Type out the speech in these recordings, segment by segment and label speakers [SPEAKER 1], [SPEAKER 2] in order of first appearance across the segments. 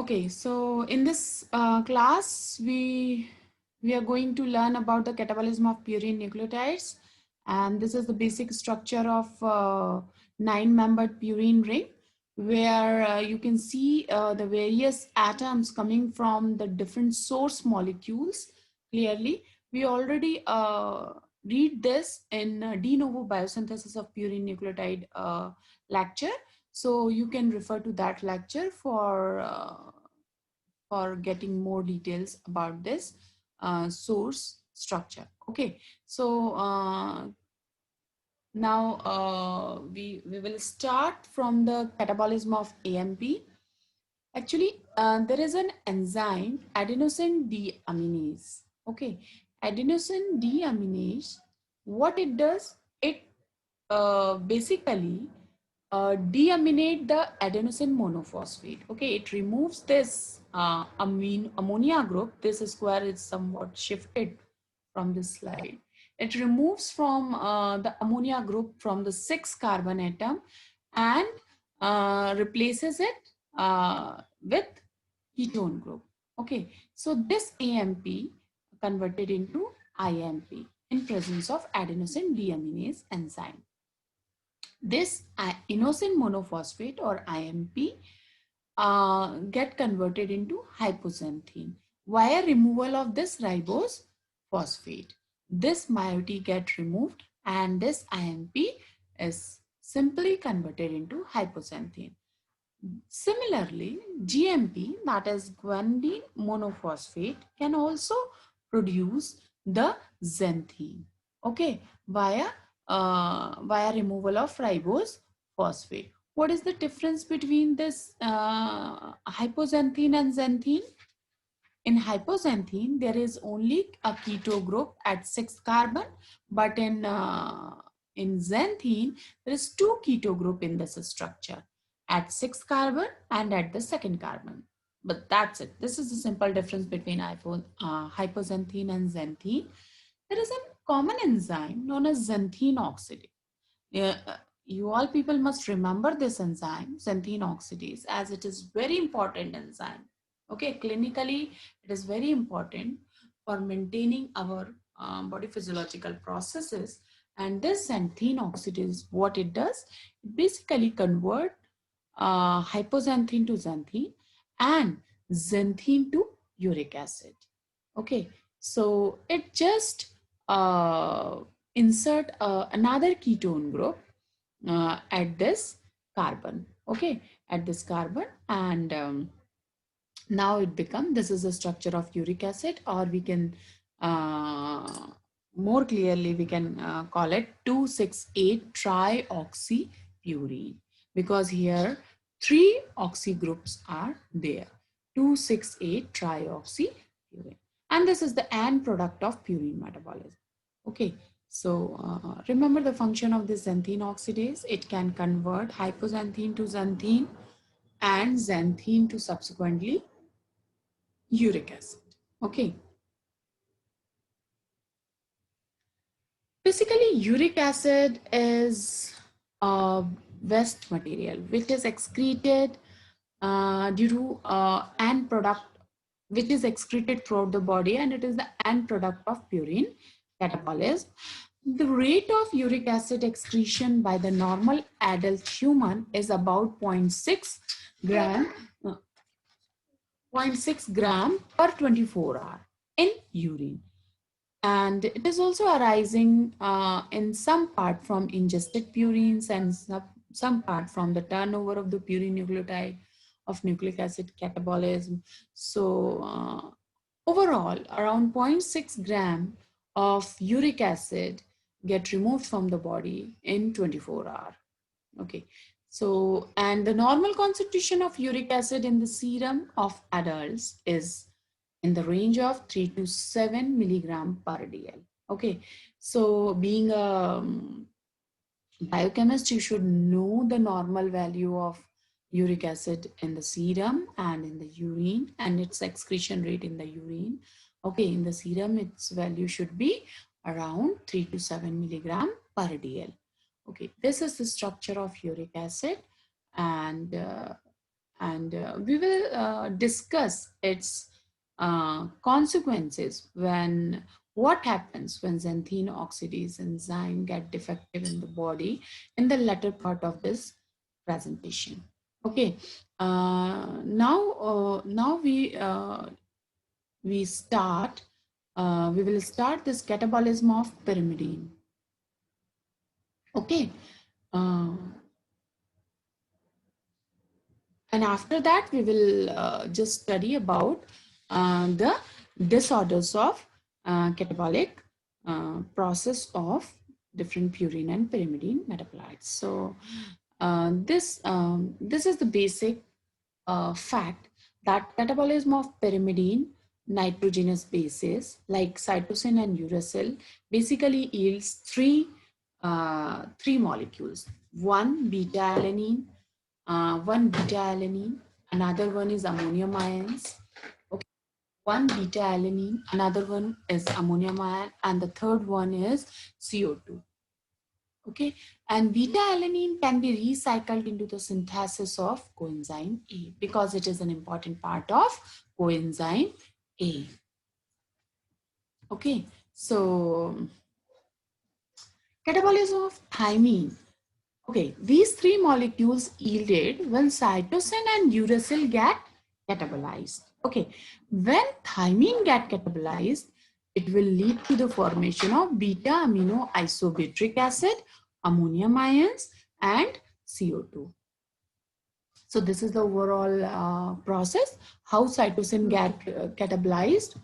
[SPEAKER 1] Okay, so in this class, we are going to learn about the catabolism of purine nucleotides, and this is the basic structure of nine-membered purine ring, where you can see the various atoms coming from the different source molecules clearly. We already read this in de novo biosynthesis of purine nucleotide lecture. So you can refer to that lecture for getting more details about this source structure. Okay, so now we will start from the catabolism of AMP. Actually, there is an enzyme, adenosine deaminase. Okay, adenosine deaminase, what it does, it basically deaminate the adenosine monophosphate. Okay, it removes this ammonia group. This square is somewhat shifted from this slide. It removes from the ammonia group from the 6 carbon atom and replaces it with ketone group. Okay, so this AMP converted into IMP in presence of adenosine deaminase enzyme. This inosine monophosphate or IMP get converted into hypoxanthine via removal of this ribose phosphate. This moiety get removed and this IMP is simply converted into hypoxanthine. Similarly, GMP, that is guanidine monophosphate, can also produce the xanthine, okay, via removal of ribose phosphate. What is the difference between this hypoxanthine and xanthine? In hypoxanthine, there is only a keto group at 6 carbon, but in xanthine, there is 2 keto group in this structure at 6 carbon and at the second carbon. But that's it. This is the simple difference between hypoxanthine and xanthine. There is a common enzyme known as xanthine oxidase. You all people must remember this enzyme, xanthine oxidase, as it is very important enzyme. Okay, clinically, it is very important for maintaining our body physiological processes. And this xanthine oxidase, what it does, it basically convert hypoxanthine to xanthine and xanthine to uric acid. Okay, so it just insert another ketone group at this carbon. Okay, at this carbon, and now it become, this is the structure of uric acid, or we can more clearly we can call it 2,6,8 trioxypurine, because here 3 oxy groups are there. 2,6,8 trioxypurine, and this is the end product of purine metabolism. Okay, so remember the function of this xanthine oxidase. It can convert hypoxanthine to xanthine and xanthine to subsequently uric acid. Okay. Basically, uric acid is a waste material which is excreted due to end product, which is excreted throughout the body, and it is the end product of purine catabolism. The rate of uric acid excretion by the normal adult human is about 0.6 gram 0.6 gram per 24 hour in urine, and it is also arising in some part from ingested purines and some part from the turnover of the purine nucleotide of nucleic acid catabolism. So overall, around 0.6 gram of uric acid get removed from the body in 24 hours. Okay, so, and the normal concentration of uric acid in the serum of adults is in the range of 3 to 7 milligram per dl. Okay, so being a biochemist, you should know the normal value of uric acid in the serum and in the urine, and its excretion rate in the urine. Okay, in the serum, its value should be around 3 to 7 milligram per dl. Okay, this is the structure of uric acid, and and we will discuss its consequences when what happens when xanthine oxidase enzyme get defective in the body in the latter part of this presentation. Okay, now we start. We will start this catabolism of pyrimidine. Okay. Uh, and after that, we will just study about the disorders of catabolic process of different purine and pyrimidine metabolites. So this is the basic fact that catabolism of pyrimidine nitrogenous bases like cytosine and uracil basically yields three molecules. One beta alanine, another one is ammonium ions. Okay, one beta alanine, another one is ammonium ion, and the third one is CO2. Okay, and beta alanine can be recycled into the synthesis of coenzyme A because it is an important part of coenzyme A. Okay, so catabolism of thymine. Okay, these three molecules yielded when cytosine and uracil get catabolized. Okay, when thymine get catabolized, it will lead to the formation of beta amino isobutyric acid, ammonium ions, and CO2. So this is the overall process, how cytosine get catabolized.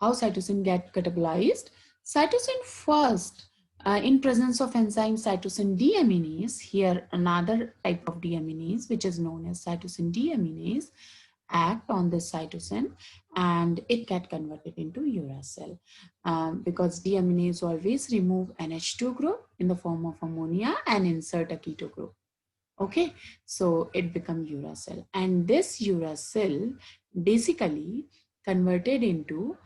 [SPEAKER 1] How cytosine get catabolized? Cytosine first, in presence of enzyme cytosine deaminase, here another type of deaminase which is known as cytosine deaminase, act on this cytosine and it get converted into uracil because deaminase always remove NH2 group in the form of ammonia and insert a keto group. Okay, so it become uracil, and this uracil basically converted into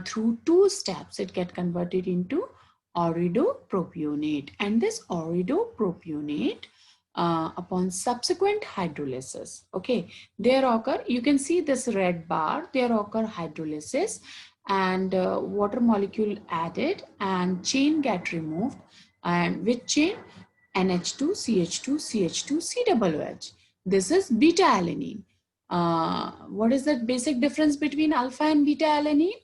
[SPEAKER 1] through two steps. It get converted into auridopropionate, and this auridopropionate upon subsequent hydrolysis. Okay, there occur. You can see this red bar. There occur hydrolysis, and water molecule added, and chain get removed, and which chain? NH2, CH2, CH2, COOH. This is beta alanine. What is the basic difference between alpha and beta alanine?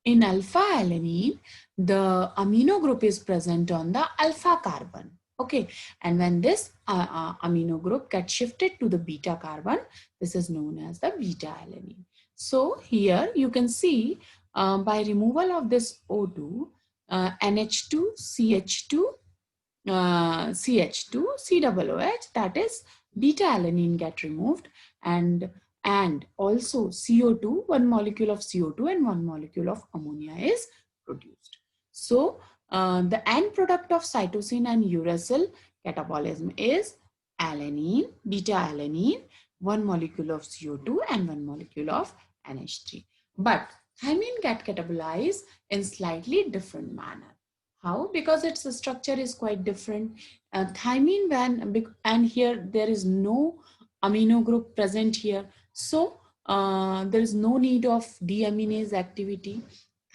[SPEAKER 1] In alpha alanine, the amino group is present on the alpha carbon. Okay, and when this amino group gets shifted to the beta carbon, this is known as the beta alanine. So here you can see by removal of this O2, NH2, CH2, CH2, COOH, that is beta alanine get removed, and also CO2, one molecule of CO2 and one molecule of ammonia is produced. So the end product of cytosine and uracil catabolism is alanine, beta alanine, one molecule of CO2 and one molecule of NH3. But thymine get catabolized in slightly different manner. How? Because its structure is quite different. Thymine, and here there is no amino group present here. So there is no need of deaminase activity.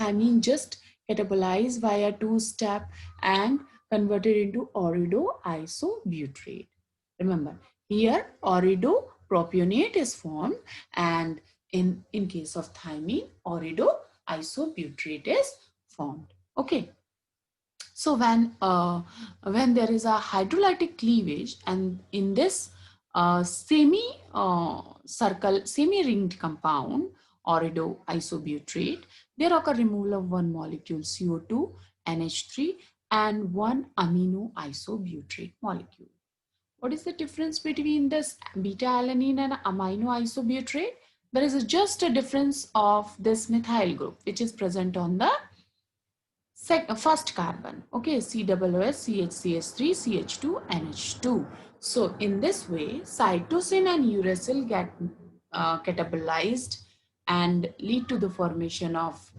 [SPEAKER 1] Thymine just catabolized via two-step and converted into auridoisobutyrate. Remember, here auridopropionate is formed, and in case of thymine, auridoisobutyrate is formed. Okay. So when there is a hydrolytic cleavage, and in this semi-ringed compound, auridoisobutyrate, there occur removal of one molecule CO2, NH3, and one amino isobutyrate molecule. What is the difference between this beta alanine and amino isobutyrate? There is just a difference of this methyl group, which is present on the first carbon. Okay, COOH, CH3, CH2, NH2. So in this way, cytosine and uracil get catabolized and lead to the formation of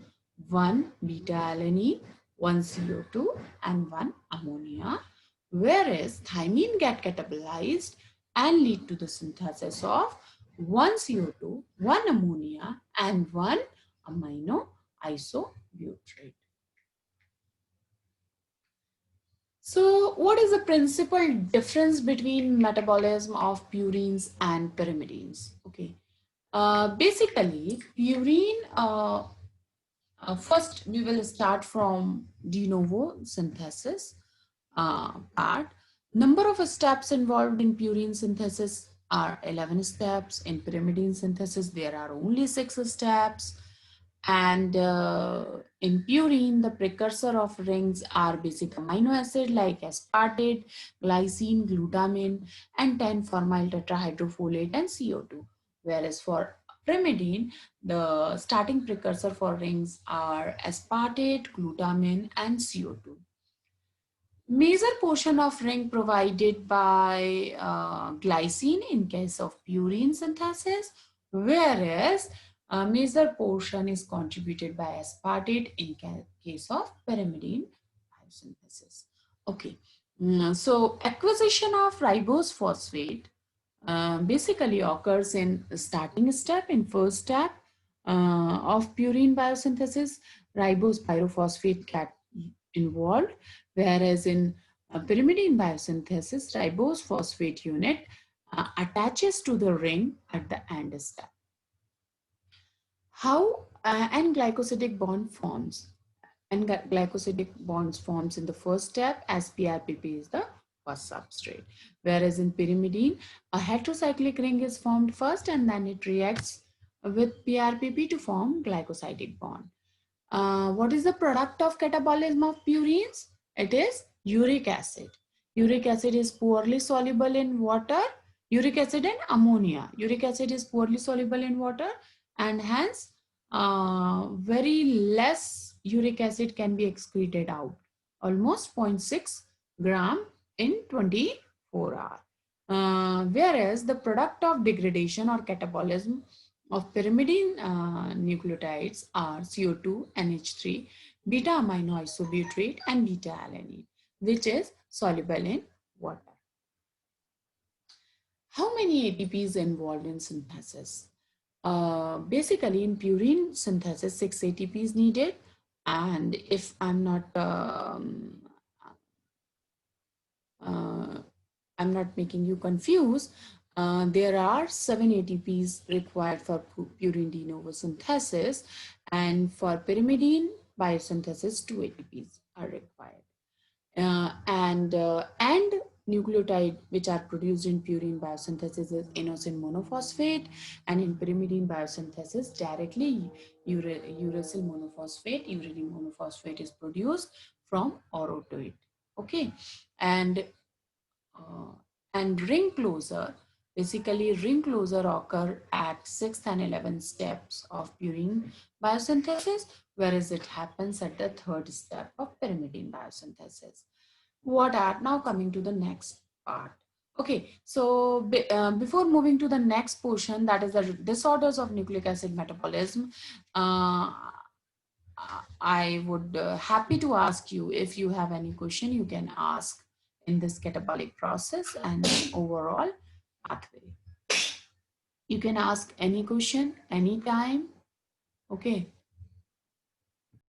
[SPEAKER 1] one beta alanine, one CO2, and one ammonia. Whereas thymine get catabolized and lead to the synthesis of one CO2, one ammonia, and one amino isobutyrate. So, what is the principal difference between metabolism of purines and pyrimidines? Okay, basically, purine. First, we will start from de novo synthesis part. Number of steps involved in purine synthesis are 11 steps. In pyrimidine synthesis, there are only 6 steps. And in purine, the precursor of rings are basic amino acid like aspartate, glycine, glutamine, and 10-formyl tetrahydrofolate and CO2. Whereas for pyrimidine, the starting precursor for rings are aspartate, glutamine, and CO2. Major portion of ring provided by glycine in case of purine synthesis, whereas a major portion is contributed by aspartate in case of pyrimidine biosynthesis. Okay, so acquisition of ribose phosphate basically occurs in starting step, in first step of purine biosynthesis. Ribose pyrophosphate get involved, whereas in pyrimidine biosynthesis, ribose phosphate unit attaches to the ring at the end step. How and glycosidic bond forms, and glycosidic bonds forms in the first step as PRPP is the first substrate. Whereas in pyrimidine, a heterocyclic ring is formed first and then it reacts with PRPP to form glycosidic bond. What is the product of catabolism of purines? It is uric acid. Uric acid is poorly soluble in water. Uric acid and ammonia. Uric acid is poorly soluble in water and hence very less uric acid can be excreted out. Almost 0.6 gram in 24 hours. Whereas the product of degradation or catabolism of pyrimidine nucleotides are CO2, NH3, beta amino isobutyrate, and beta alanine, which is soluble in water. How many ATPs involved in synthesis? Basically, in purine synthesis, 6 ATPs needed, and if I'm not I'm not making you confused, there are 7 ATPs required for purine de novo synthesis, and for pyrimidine biosynthesis, 2 ATPs are required. And nucleotide which are produced in purine biosynthesis is inosine monophosphate, and in pyrimidine biosynthesis directly uracil monophosphate, uridyl monophosphate is produced from orotoid. Okay, and uh, ring closure, basically ring closure occur at 6th and 11th steps of purine biosynthesis, whereas it happens at the 3rd step of pyrimidine biosynthesis. What are now coming to the next part? Okay, so before moving to the next portion, that is the disorders of nucleic acid metabolism, I would happy to ask you if you have any question you can ask in this catabolic process and overall pathway. You can ask any question anytime. Okay.